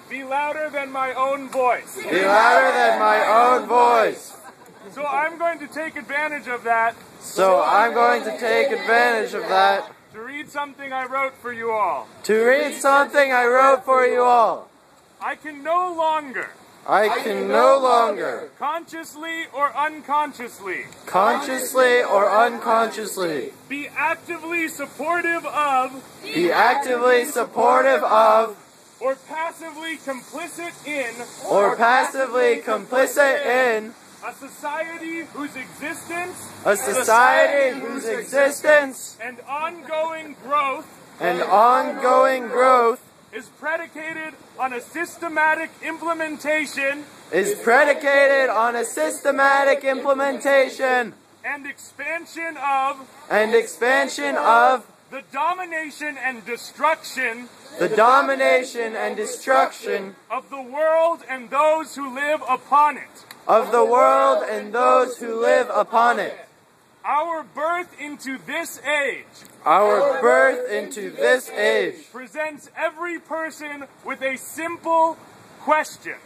be louder than my own voice. Be louder than my own voice. So I'm going to take advantage of that. So I'm going to take advantage of that. To read something I wrote for you all. To read something I wrote for you all. I can no longer. Consciously or unconsciously. Consciously or unconsciously. Be actively supportive of. Be actively supportive of. Or passively complicit in. Or passively complicit in. A society whose existence. A society whose existence. And ongoing growth. And ongoing growth. Is predicated on a systematic implementation. Is predicated on a systematic implementation. And expansion of. And expansion of. The domination and destruction. The domination and destruction. Of the world and those who live upon it. Of the world and those who live upon it. Our birth into this age. Our birth into this age. Presents every person with a simple question.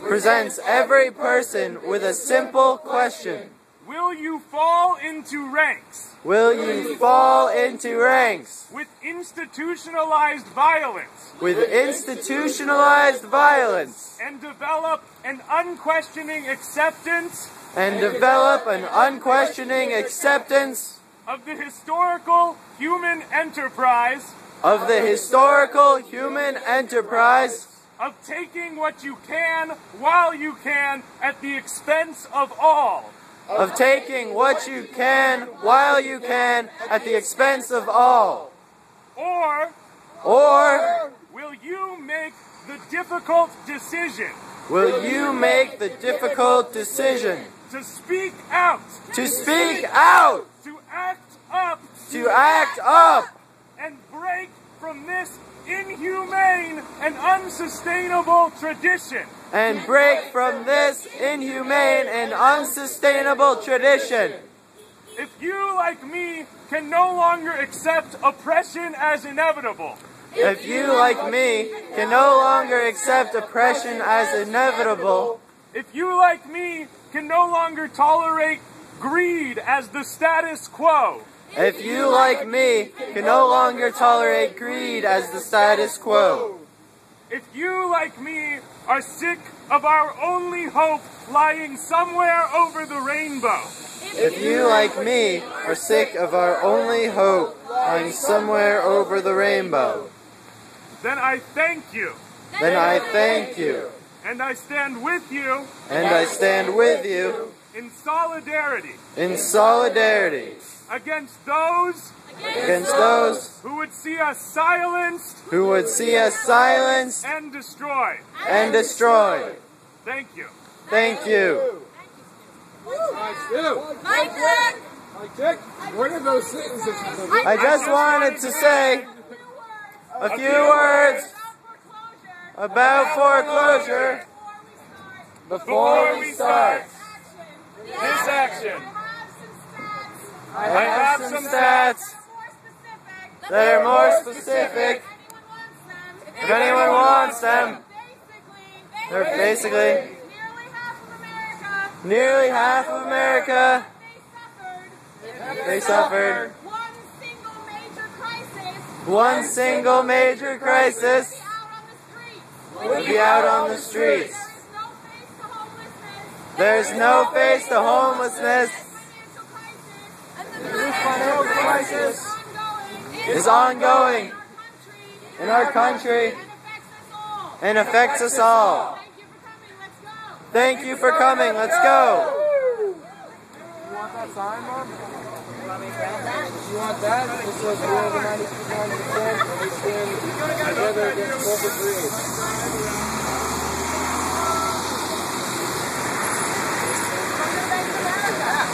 Presents every person with a simple question. Will you fall into ranks? Will you fall into ranks? With institutionalized violence. With institutionalized violence. And develop an unquestioning acceptance. And develop an unquestioning acceptance. Of the historical human enterprise. Of the historical human enterprise. Of taking what you can while you can at the expense of all. Of taking what you can while you can at the expense of all. Or will you make the difficult decision? Will you make the difficult decision? To speak out. To speak out. To act up. To act up. And break from this inhumane and unsustainable tradition. And break from this inhumane and unsustainable tradition. If you, like me, can no longer accept oppression as inevitable. If you, like me, can no longer accept oppression as inevitable. If you, like me, can no longer tolerate greed as the status quo. If you, like me, can no longer tolerate greed as the status quo. If you, like me, are sick of our only hope lying somewhere over the rainbow. If you, like me, are sick of our only hope lying somewhere over the rainbow. Then I thank you. Then I thank you. And I stand with you. And I stand with you. In solidarity. In solidarity. Against those. Who would see us silenced. Who would see us silenced. And destroyed. And destroyed. Thank you. Thank you. Mike Dick! What are those sentences? I just wanted to say a few words about foreclosure before we start this action. I have some stats that are more specific. If anyone wants them, they're basically nearly half of America. They suffered one single major crisis. Would be out on the streets. There's no face to homelessness. This financial crisis is ongoing in our country and affects us all. Thank you for coming. Let's go. You want that sign, Mom? You want that? This was we're over 90% and we stand together against corporate greed.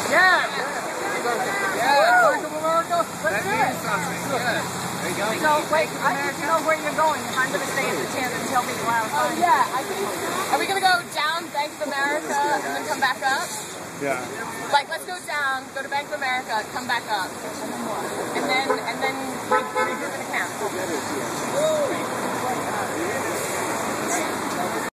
Yeah! Bank of America? That means something. There you go. So, wait, I need to know where you're going. I'm going to stay at the tent until we go out. Oh, yeah. Are we going to go down Bank of America and then come back up? Yeah. Like, let's go down, go to Bank of America, come back up. And then regroup in the camp.